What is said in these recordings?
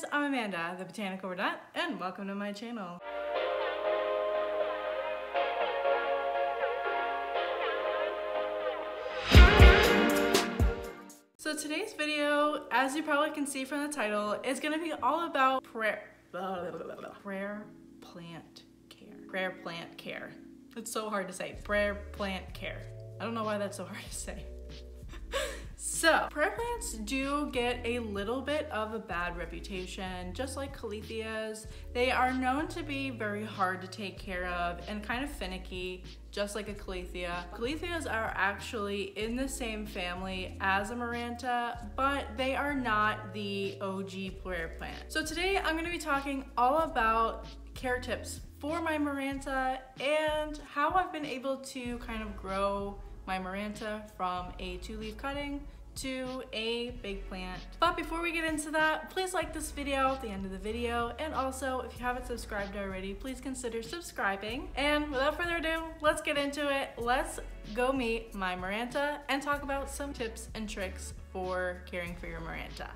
guys, I'm Amanda, the Botanical Brunette, and welcome to my channel. So today's video, as you probably can see from the title, is going to be all about prayer plant care. It's so hard to say. Prayer plant care. I don't know why that's so hard to say. So, prayer plants do get a little bit of a bad reputation, just like Calatheas. They are known to be very hard to take care of and kind of finicky, just like a Calathea. Calatheas are actually in the same family as a Maranta, but they are not the OG prayer plant. So today I'm going to be talking all about care tips for my Maranta and how I've been able to kind of grow my Maranta from a 2-leaf cutting to a big plant. But before we get into that, please like this video at the end of the video, and also if you haven't subscribed already, please consider subscribing. And without further ado, let's get into it. Let's go meet my Maranta and talk about some tips and tricks for caring for your Maranta.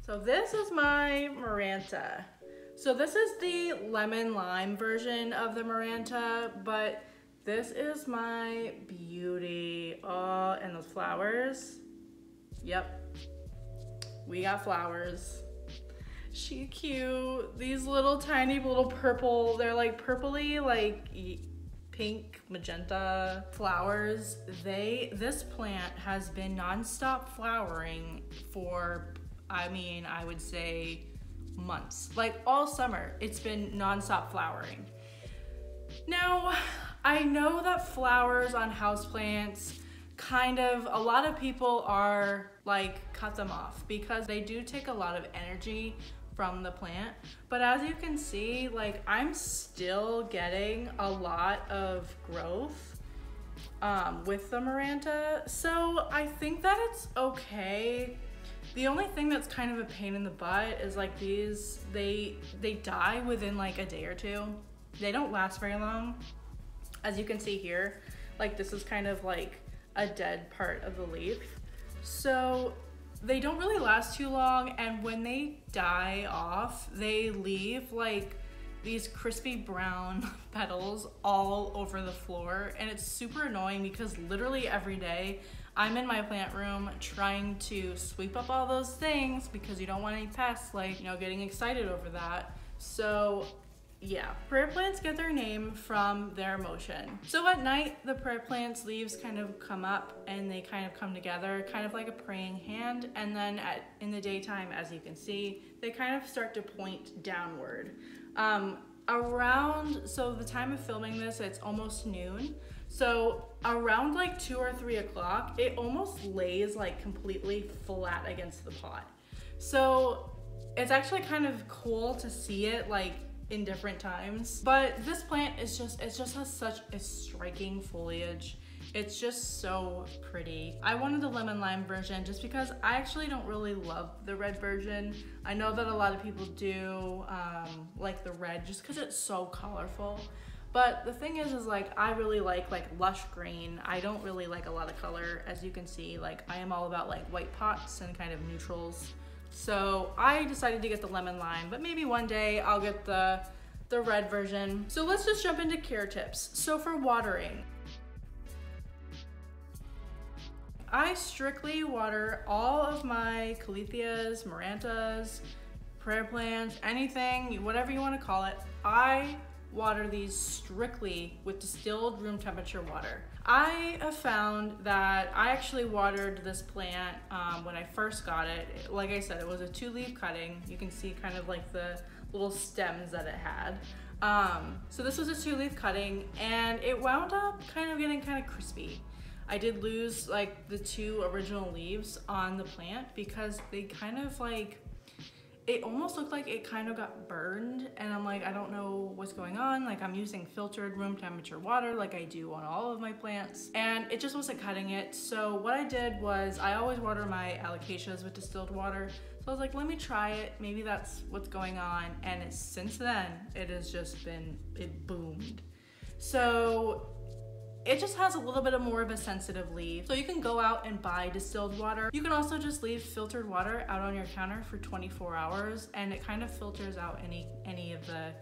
So this is my Maranta. So this is the lemon lime version of the Maranta, but this is my beauty. Oh, and those flowers. Yep, we got flowers. She cute. These little tiny little purple, they're like purpley, like pink, magenta flowers. This plant has been nonstop flowering for, I would say months. Like all summer, it's been nonstop flowering. Now, I know that flowers on houseplants a lot of people are like, cut them off because they do take a lot of energy from the plant. But as you can see, like I'm still getting a lot of growth with the Maranta. So I think that it's okay. The only thing that's kind of a pain in the butt is like these, they die within like a day or two. They don't last very long. As you can see here, like this is kind of like a dead part of the leaf. So they don't really last too long, and when they die off, they leave like these crispy brown petals all over the floor, and it's super annoying because literally every day I'm in my plant room trying to sweep up all those things because you don't want any pests, like, getting excited over that. So yeah, prayer plants get their name from their motion. So at night, the prayer plant's leaves kind of come up and they kind of come together, kind of like a praying hand. And then in the daytime, as you can see, they kind of start to point downward. So the time of filming this, it's almost noon. So around like 2 or 3 o'clock, it almost lays like completely flat against the pot. So it's actually kind of cool to see it like in different times. But this plant it just has such a striking foliage. It's just so pretty. I wanted the lemon lime version just because I actually don't really love the red version. I know that a lot of people do like the red just because it's so colorful. But the thing is like I really like lush green. I don't really like a lot of color. As you can see, like I am all about like white pots and kind of neutrals. So I decided to get the lemon lime, but maybe one day I'll get the red version. So let's just jump into care tips. So for watering, I strictly water all of my Calatheas, Marantas, prayer plants, anything, whatever you want to call it. I water these strictly with distilled room temperature water. I have found that I actually watered this plant when I first got it. Like I said, it was a 2-leaf cutting. You can see kind of like the little stems that it had. So this was a 2-leaf cutting and it wound up getting kind of crispy. I did lose like the 2 original leaves on the plant because they kind of like, it almost looked like it kind of got burned, and I'm like, I don't know what's going on. Like I'm using filtered room temperature water like I do on all of my plants, and it just wasn't cutting it. So what I did was I always water my alocasias with distilled water. So I was like, let me try it. Maybe that's what's going on. And since then, it has just been, it boomed. So it just has a little bit of more of a sensitive leaf. So you can go out and buy distilled water. You can also just leave filtered water out on your counter for 24 hours and it kind of filters out any of the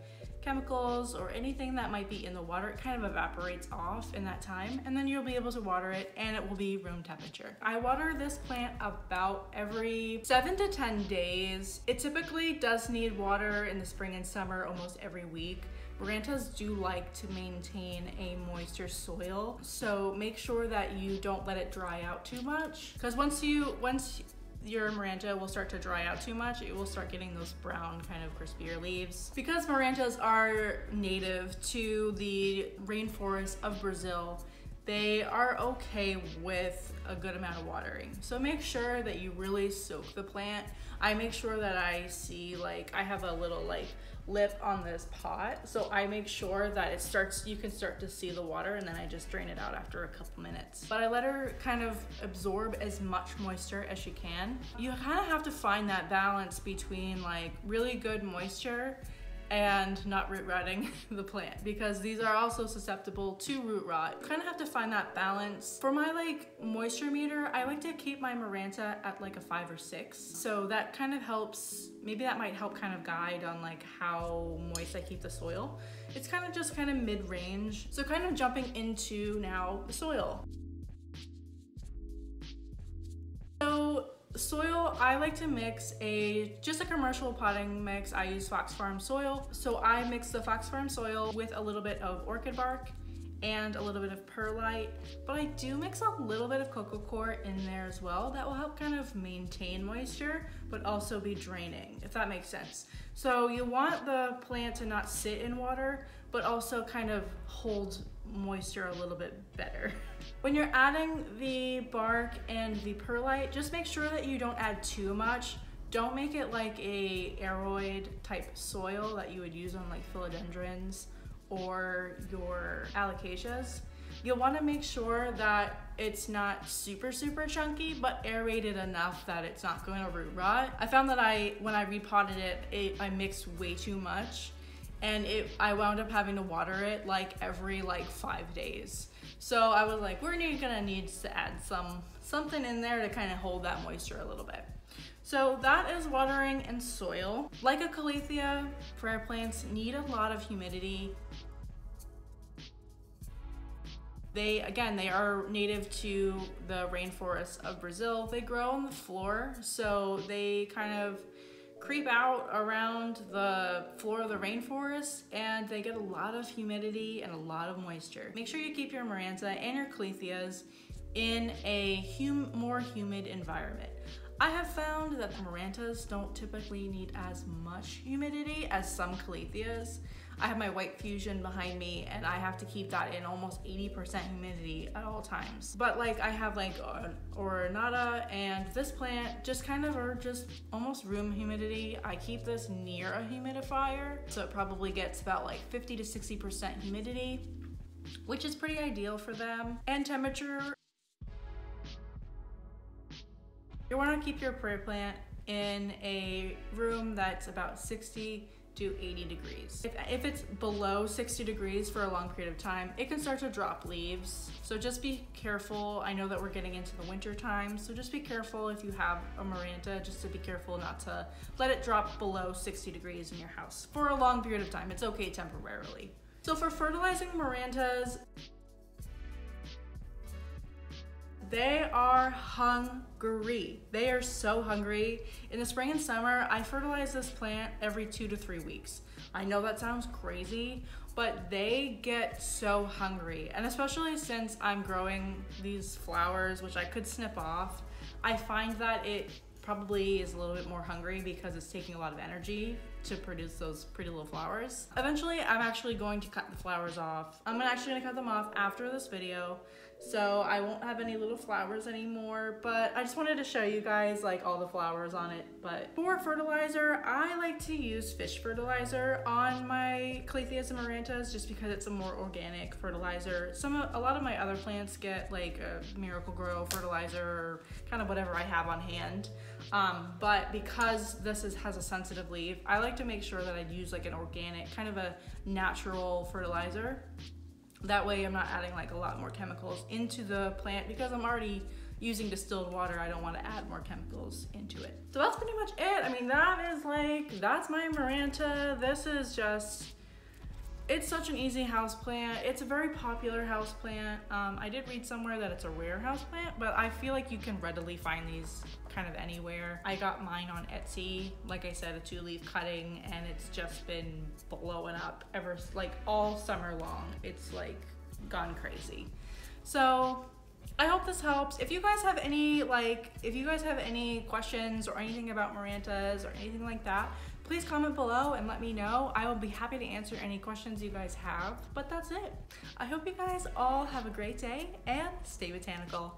chemicals or anything that might be in the water. It kind of evaporates off in that time and then you'll be able to water it and it will be room temperature. I water this plant about every 7 to 10 days. It typically does need water in the spring and summer almost every week. Marantas do like to maintain a moisture soil, so make sure that you don't let it dry out too much, because once your Maranta will start to dry out too much, it will start getting those brown kind of crispier leaves. Because Marantas are native to the rainforest of Brazil, they are okay with a good amount of watering. So make sure that you really soak the plant. I make sure that I see, like, I have a little like lip on this pot, so I make sure that it starts, you can start to see the water, and then I just drain it out after a couple minutes. But I let her kind of absorb as much moisture as she can. You kind of have to find that balance between like really good moisture and not root rotting the plant, because these are also susceptible to root rot. You kind of have to find that balance. For my like moisture meter, I like to keep my Maranta at like a 5 or 6. So that kind of helps, maybe that might help kind of guide on like how moist I keep the soil. It's kind of just kind of mid-range. So kind of jumping into now the soil. So soil, I like to mix just a commercial potting mix. I use Fox Farm soil. So I mix the Fox Farm soil with a little bit of orchid bark and a little bit of perlite, but I do mix a little bit of coco coir in there as well. That will help kind of maintain moisture, but also be draining, if that makes sense. So you want the plant to not sit in water, but also kind of hold moisture a little bit better. When you're adding the bark and the perlite, just make sure that you don't add too much. Don't make it like a aeroid type soil that you would use on like philodendrons or your alocasias. You'll want to make sure that it's not super chunky, but aerated enough that it's not going to root rot. I found that when I repotted it, I mixed way too much, and I wound up having to water it like every 5 days. So I was like, we're gonna need to add something in there to kind of hold that moisture a little bit. So that is watering and soil. Like a Calathea, prayer plants need a lot of humidity. They are native to the rainforest of Brazil. They grow on the floor, so they kind of creep out around the floor of the rainforest, and they get a lot of humidity and a lot of moisture. Make sure you keep your Maranta and your Calatheas in a more humid environment. I have found that the Marantas don't typically need as much humidity as some Calatheas. I have my white fusion behind me, and I have to keep that in almost 80% humidity at all times. But I have Oronata and this plant just kind of are just almost room humidity. I keep this near a humidifier, so it probably gets about 50 to 60% humidity, which is pretty ideal for them. And temperature, you want to keep your prayer plant in a room that's about 60 to 80 degrees. If it's below 60 degrees for a long period of time, it can start to drop leaves. So just be careful. I know that we're getting into the winter time, so just be careful if you have a Maranta, just to be careful not to let it drop below 60 degrees in your house for a long period of time. It's okay temporarily. So for fertilizing Marantas, they are hungry. They are so hungry. In the spring and summer, I fertilize this plant every 2 to 3 weeks. I know that sounds crazy, but they get so hungry. And especially since I'm growing these flowers, which I could snip off, I find that it probably is a little bit more hungry because it's taking a lot of energy to produce those pretty little flowers. Eventually, I'm actually going to cut the flowers off. I'm actually gonna cut them off after this video so I won't have any little flowers anymore, but I just wanted to show you guys like all the flowers on it. But for fertilizer, I like to use fish fertilizer on my Calatheas and Marantas just because it's a more organic fertilizer. A lot of my other plants get like a Miracle-Gro fertilizer or kind of whatever I have on hand. But because this has a sensitive leaf, I like to make sure that I use like an organic, kind of a natural fertilizer. That way I'm not adding like a lot more chemicals into the plant because I'm already using distilled water. I don't want to add more chemicals into it. So that's pretty much it. I mean, that's my Maranta. This is just, it's such an easy houseplant. It's a very popular houseplant. I did read somewhere that it's a rare houseplant, but I feel like you can readily find these kind of anywhere. I got mine on Etsy, like I said, a 2-leaf cutting, and it's just been blowing up like all summer long. It's like gone crazy. So I hope this helps. If you guys have any questions or anything about Marantas or anything like that, please comment below and let me know. I will be happy to answer any questions you guys have, but that's it. I hope you guys all have a great day and stay botanical.